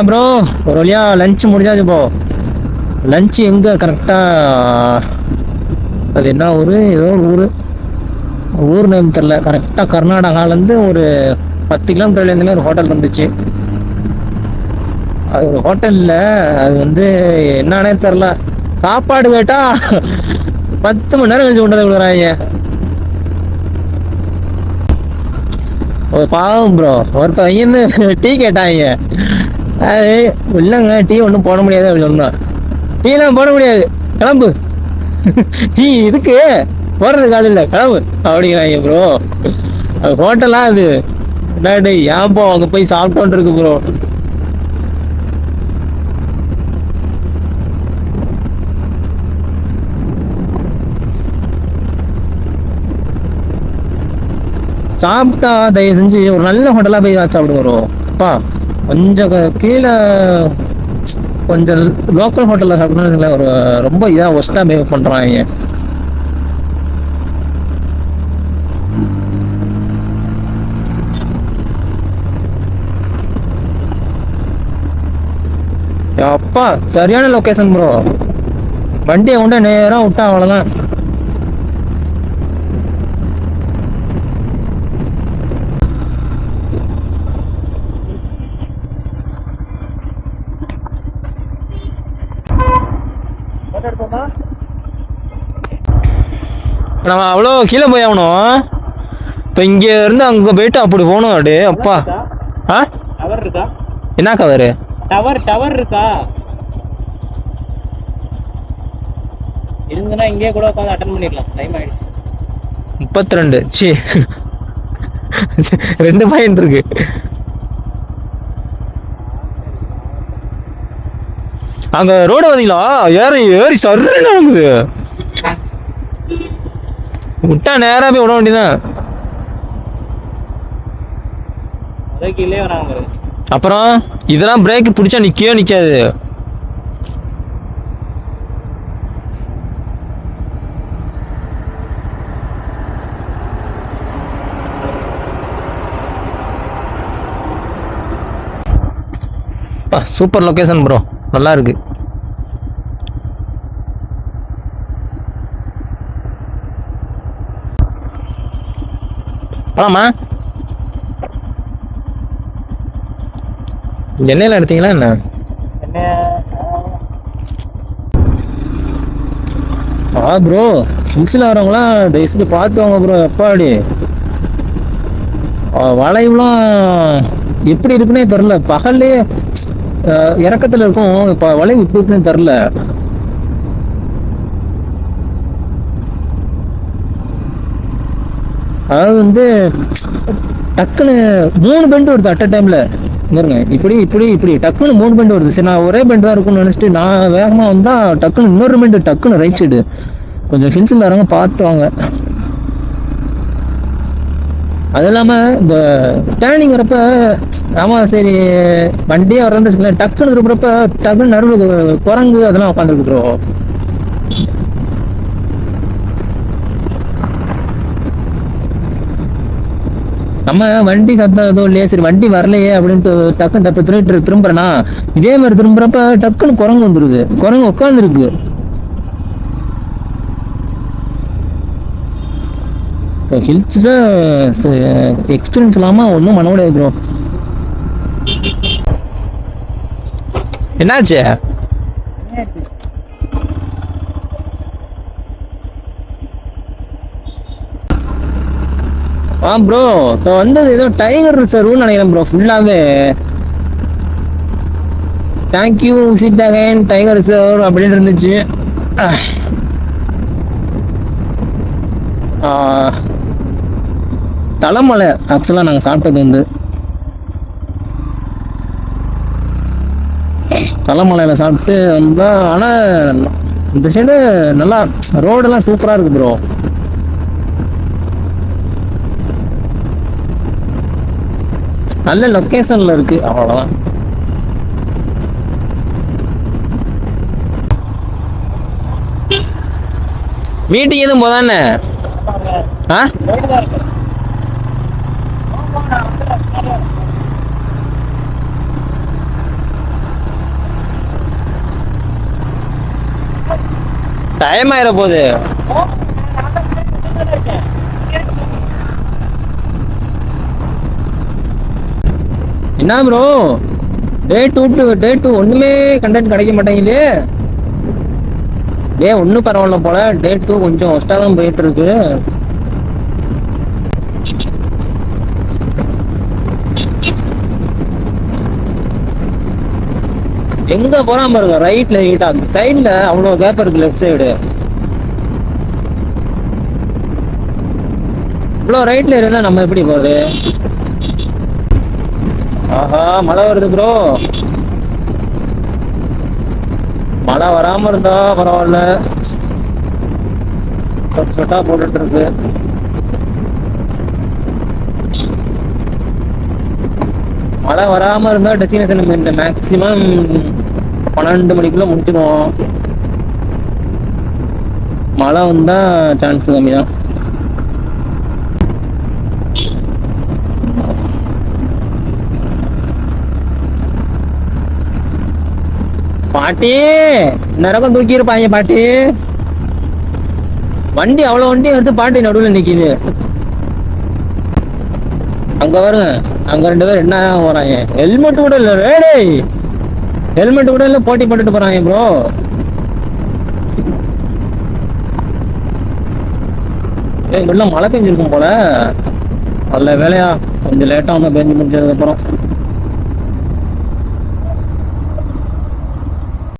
Bro, ஒரு வழியா lunch முடிஞ்சாச்சு ப்ரோ. லஞ்ச் எங்க கரெக்டா? அது என்ன ஊரு? ஏதோ ஒரு ஊரு, ஊர் நேம் தெரியல. கரெக்டா கர்நாடகாலேருந்து ஒரு 10 கிலோமீட்டர்லேருந்து ஒரு ஹோட்டல் இருந்துச்சு. அது ஒரு ஹோட்டல்ல, அது வந்து என்னன்னே தெரில. சாப்பாடு கேட்டா 10 மணி நேரம் கழிச்சு கொண்டு வந்து கொடுக்குறாங்க. ஒரு பாவம் ப்ரோ, ஒருத்தவங்க டீ கேட்டாங்க. அது இல்லைங்க, டீ ஒன்றும் போட முடியாது அப்படின்னு சொன்னா. டீலாம் போட முடியாது, கிளம்பு. டீ இதுக்கு போடுறது கால இல்லை, கிளம்பு அப்படிங்கிறாங்க ப்ரோ. அது ஹோட்டலா அது? என்னடே ஏன் போ அங்கே போய் சாப்பிட்டோன்னு இருக்கு ப்ரோ. சாப்பிட்டா தயவு செஞ்சு ஒரு நல்ல ஹோட்டலாக போய் சாப்பிடுங்க ப்ரோ. அப்பா, கொஞ்சம் கீழே கொஞ்சம் லோக்கல் ஹோட்டலில் சாப்பிடணும். ஒரு ரொம்ப இதாக ஒஸ்ட்டாக பிஹேவ் பண்ணுறாங்க. அப்பா சரியான லொக்கேஷன் ப்ரோ. வண்டியை கொண்டு நேராக விட்டா அவ்வளோதான். நம்ம அவ்வளோ கீழே போய் ஆகணும். இப்போ இங்கே இருந்து அங்கே போயிட்டு அப்படி போகணும். அப்படியே அப்பா. ஆ, டவர் இருக்கா? என்ன கவரு? டவர் இருக்கா? இருந்துன்னா இங்கே கூட உட்காந்து அட்டன் பண்ணிடலாம். டைம் ஆயிடுச்சு. 32. சி 2 பாயிண்ட் இருக்கு. அங்க ரோடு வந்தீங்களா? ஏறி ஏறி சர்ன்னு நடக்குது. விட்டா நேரா போய் விட வேண்டியதான். அப்புறம் இதெல்லாம் பிரேக் பிடிச்சா நிக்கவே நிக்காது. சூப்பர் லொகேஷன் ப்ரோ, நல்லா இருக்கு. போலாமா? எண்ணெயில எடுத்தீங்களா என்ன? ப்ரோ, ஹில்ஸில் வரவங்களாம் தயவுசெய்து பார்த்து வாங்க ப்ரோ. எப்பாடி வளைவுலாம் எப்படி இருக்குன்னே தெரில. பகல்லே இறக்கத்தில் இருக்கும், இப்போ வளைவு எப்படி இருக்குன்னு தெரில. அதாவது வந்து டக்குன்னு 3 பெண்டு வருது அட் அ டைம்ல. இருங்க, இப்படி இப்படி இப்படி டக்குன்னு 3 பெண்டு வருது. சரி, நான் ஒரே பெண்டு தான் இருக்கும்னு நினைச்சிட்டு நான் வேகமா வந்தா டக்குன்னு இன்னொரு பெண்டு, டக்குன்னு ரைட் சைடு. கொஞ்சம் ஹில்ஸில் வரவங்க பார்த்து வாங்க. அது இல்லாம இந்த டேர்னிங் வரப்ப, ஆமா சரி வண்டியே வரலன்னு வச்சுக்கல, டக்குன்னு இருக்கிறப்ப டக்குன்னு நடுவில் குரங்கு அதெல்லாம் உட்காந்துருக்கு ப்ரோ. நம்ம வண்டி சத்தம் எதுவும் இல்லையே, சரி வண்டி வரலையே அப்படின்ட்டு டக்குன்னு தப்பு திரும்புறேன்னா, இதே மாதிரி திரும்புறப்ப டக்குன்னு குரங்கு வந்துருது. குரங்கு உட்காந்துருக்கு. ஸோ ஹில்ஸில் எக்ஸ்பீரியன்ஸ் இல்லாமல் ஒன்றும் பண்ண முடியாது ப்ரோ. என்னாச்சு? ப்ரோ, இப்போ வந்தது ஏதோ டைகர் ரிசர்வ்னு நினைக்கிறேன் ப்ரோ. ஃபுல்லாகவே thank you visit again tiger reserve அப்படின்னு இருந்துச்சு. தலைமலை ஆக்சுவலாக நாங்கள் சாப்பிட்டது வந்து தலைமலையில் சாப்பிட்டு வந்தால். ஆனால் இந்த சைடு நல்லா ரோடெல்லாம் சூப்பராக இருக்கு ப்ரோ. நல்ல லொக்கேஷனில் இருக்கு, அவ்வளோதான். மீட்டிங் எதுவும் போதானே? ஆ, டைம் ஆயிர போகுது. என்ன ப்ரோ டே 2 ஒண்ணுமே கண்டென்ட் கிடைக்க மாட்டேங்குது. டே 1 பரவாயில்ல போல, டே 2 கொஞ்சம் ஒஸ்டா தான் போயிட்டு இருக்கு. எங்க போறான் பாருங்க, ரைட்ல ரைட்டா சைட்ல அவ்வளவு கேப் இருக்கு. லெஃப்ட் சைடு இவ்வளோ ரைட்ல இருந்தா நம்ம எப்படி போகுது? ஆஹா மழை வருது ப்ரோ. மழை வராம இருந்தா பரவாயில்ல. சொட் சொட்டா போட்டுட்டு இருக்கு. மழை வராம இருந்தா டெஸ்டினேஷன் மேக்சிமம் 12 மணிக்குள்ள முடிச்சிடுவோம். மழை வந்தா சான்ஸ் கம்மி தான். பாட்டி நரகம் தூக்கி இருப்பாங்க பாட்டி. வண்டி அவ்வளவு வண்டி எடுத்து பாட்டி நடுவில் நிக்குது. அங்க வருங்க, அங்க 2 பேர் என்ன வராங்க. ஹெல்மெட் கூட இல்ல. டேய் ஹெல்மெட் கூட இல்ல, போட்டி போட்டுட்டு போறாங்க ப்ரோ. ஏய், இன்னும் மழை பெஞ்சிருக்கும் போல. நல்ல வேலையா கொஞ்சம் லேட்டா வந்து பெஞ்சு முடிஞ்சதுக்கு அப்புறம்